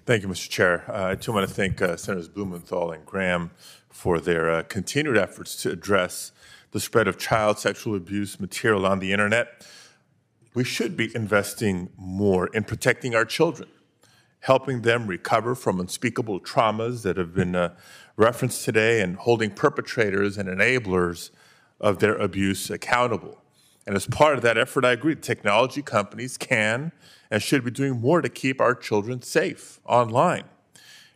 Thank you, Mr. Chair. I too want to thank Senators Blumenthal and Graham for their continued efforts to address the spread of child sexual abuse material on the internet. We should be investing more in protecting our children, helping them recover from unspeakable traumas that have been referenced today, and holding perpetrators and enablers of their abuse accountable. And as part of that effort, I agree, technology companies can and should be doing more to keep our children safe online.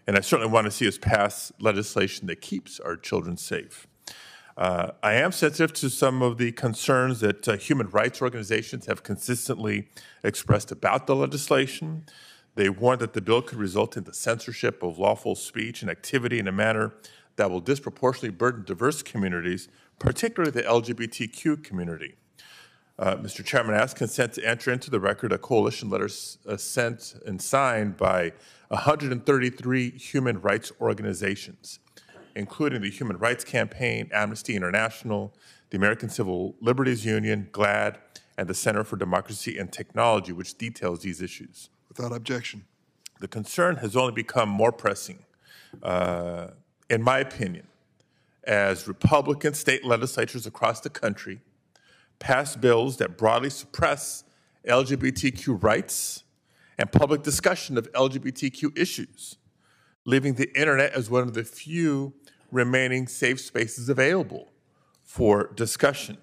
And I certainly want to see us pass legislation that keeps our children safe. I am sensitive to some of the concerns that human rights organizations have consistently expressed about the legislation. They warn that the bill could result in the censorship of lawful speech and activity in a manner that will disproportionately burden diverse communities, particularly the LGBTQ community. Mr. Chairman, I ask consent to enter into the record a coalition letter sent and signed by 133 human rights organizations, including the Human Rights Campaign, Amnesty International, the American Civil Liberties Union, GLAAD, and the Center for Democracy and Technology, which details these issues. Without objection. The concern has only become more pressing, in my opinion, as Republican state legislatures across the country pass bills that broadly suppress LGBTQ rights and public discussion of LGBTQ issues, leaving the internet as one of the few remaining safe spaces available for discussion.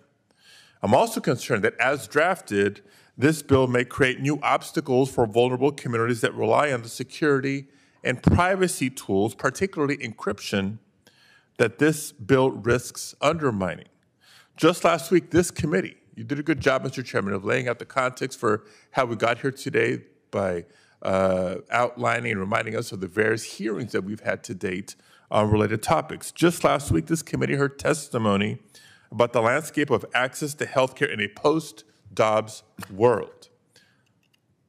I'm also concerned that as drafted, this bill may create new obstacles for vulnerable communities that rely on the security and privacy tools, particularly encryption, that this bill risks undermining. Just last week, this committee, you did a good job, Mr. Chairman, of laying out the context for how we got here today by outlining and reminding us of the various hearings that we've had to date on related topics. Just last week, this committee heard testimony about the landscape of access to healthcare in a post-Dobbs world.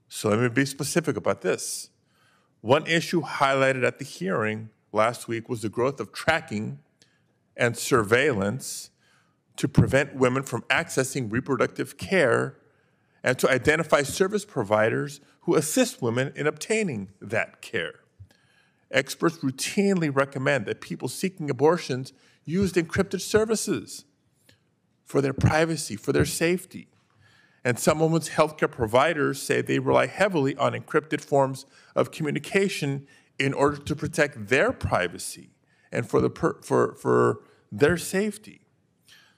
So let me be specific about this. One issue highlighted at the hearing last week was the growth of tracking and surveillance to prevent women from accessing reproductive care and to identify service providers who assist women in obtaining that care. Experts routinely recommend that people seeking abortions use encrypted services for their privacy, for their safety. And some women's healthcare providers say they rely heavily on encrypted forms of communication in order to protect their privacy and for their safety.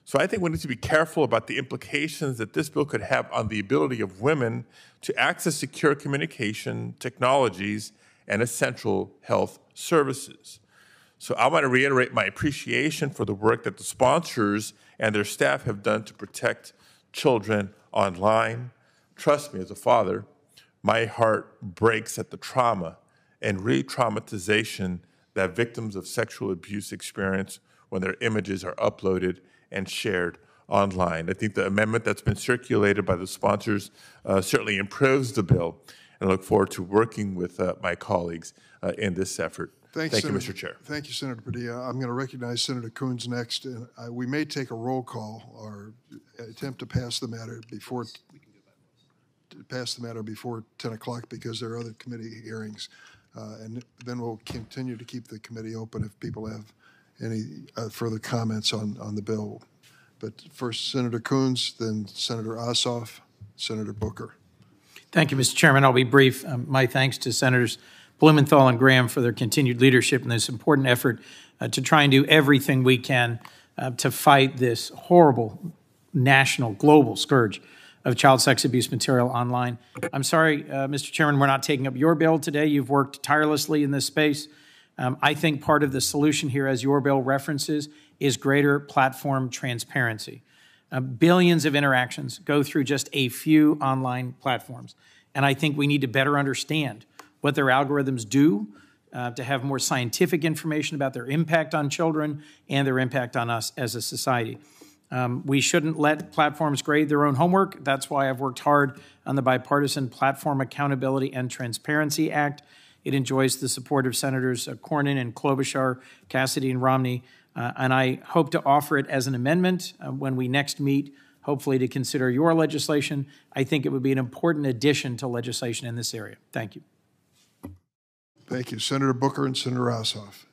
So I think we need to be careful about the implications that this bill could have on the ability of women to access secure communication technologies and essential health services. So I want to reiterate my appreciation for the work that the sponsors and their staff have done to protect children online. Trust me, as a father, my heart breaks at the trauma and re-traumatization that victims of sexual abuse experience when their images are uploaded and shared online. I think the amendment that's been circulated by the sponsors certainly improves the bill, and I look forward to working with my colleagues in this effort. Thank you, Mr. Chair. Thank you, Senator Padilla. I'm going to recognize Senator Coons next. We may take a roll call or attempt to pass the matter before 10 o'clock because there are other committee hearings. And then we'll continue to keep the committee open if people have any further comments on the bill. But first, Senator Coons, then Senator Ossoff, Senator Booker. Thank you, Mr. Chairman. I'll be brief. My thanks to Senators Blumenthal and Graham for their continued leadership in this important effort to try and do everything we can to fight this horrible national, global scourge of child sex abuse material online. I'm sorry, Mr. Chairman, we're not taking up your bill today. You've worked tirelessly in this space. I think part of the solution here, as your bill references, is greater platform transparency. Billions of interactions go through just a few online platforms. And I think we need to better understand what their algorithms do to have more scientific information about their impact on children and their impact on us as a society. We shouldn't let platforms grade their own homework. That's why I've worked hard on the Bipartisan Platform Accountability and Transparency Act. It enjoys the support of Senators Cornyn and Klobuchar, Cassidy and Romney, and I hope to offer it as an amendment when we next meet, hopefully to consider your legislation. I think it would be an important addition to legislation in this area. Thank you. Thank you. Senator Booker and Senator Ossoff.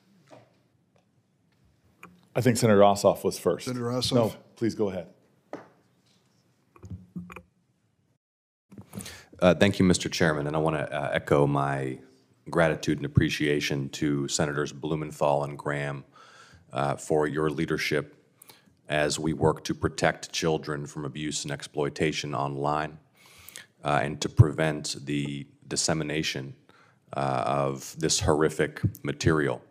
I think Senator Ossoff was first. Senator Ossoff? No, please go ahead. Thank you, Mr. Chairman, and I want to echo my gratitude and appreciation to Senators Blumenthal and Graham for your leadership as we work to protect children from abuse and exploitation online and to prevent the dissemination of this horrific material.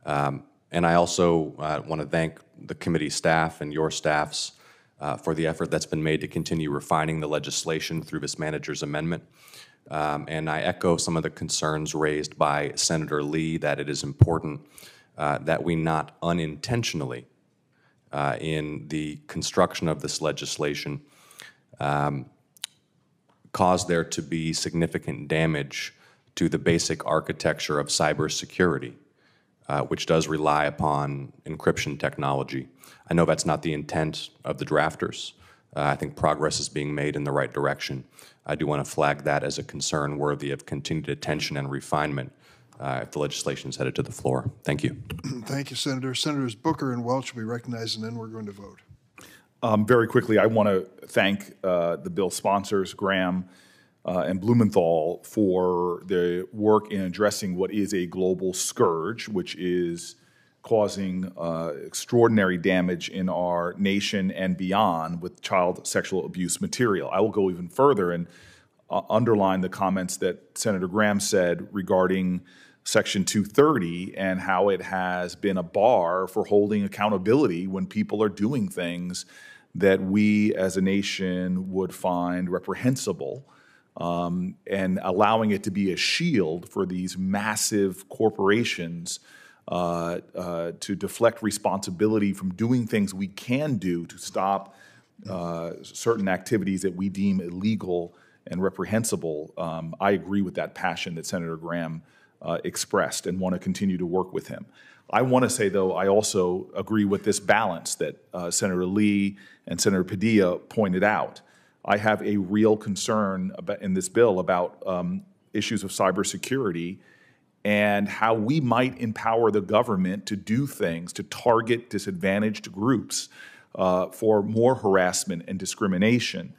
And I also want to thank the committee staff and your staffs for the effort that's been made to continue refining the legislation through this manager's amendment. And I echo some of the concerns raised by Senator Lee that it is important that we not unintentionally, in the construction of this legislation, cause there to be significant damage to the basic architecture of cybersecurity, which does rely upon encryption technology. I know that's not the intent of the drafters. I think progress is being made in the right direction. I do want to flag that as a concern worthy of continued attention and refinement if the legislation is headed to the floor. Thank you. Thank you, Senator. Senators Booker and Welch will be recognized, and then we're going to vote. Very quickly, I want to thank the bill sponsors, Graham and Blumenthal, for the work in addressing what is a global scourge, which is causing extraordinary damage in our nation and beyond with child sexual abuse material. I will go even further and underline the comments that Senator Graham said regarding Section 230 and how it has been a bar for holding accountability when people are doing things that we as a nation would find reprehensible, and allowing it to be a shield for these massive corporations to deflect responsibility from doing things we can do to stop certain activities that we deem illegal and reprehensible. I agree with that passion that Senator Graham expressed and want to continue to work with him. I want to say, though, I also agree with this balance that Senator Lee and Senator Padilla pointed out. I have a real concern about, in this bill about issues of cybersecurity and how we might empower the government to do things to target disadvantaged groups for more harassment and discrimination,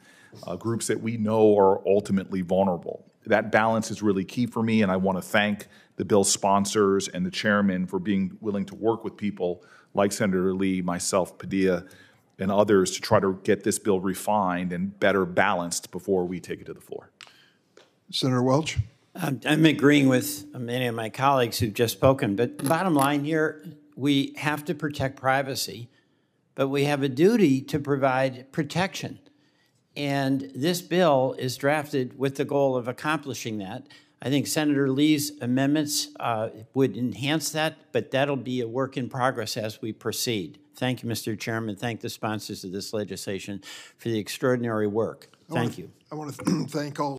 groups that we know are ultimately vulnerable. That balance is really key for me, and I want to thank the bill sponsors and the chairman for being willing to work with people like Senator Lee, myself, Padilla, and others to try to get this bill refined and better balanced before we take it to the floor. Senator Welch? I'm agreeing with many of my colleagues who've just spoken, but bottom line here, we have to protect privacy, but we have a duty to provide protection. And this bill is drafted with the goal of accomplishing that. I think Senator Lee's amendments would enhance that, but that'll be a work in progress as we proceed. Thank you, Mr. Chairman. Thank the sponsors of this legislation for the extraordinary work. Thank you. I want to thank all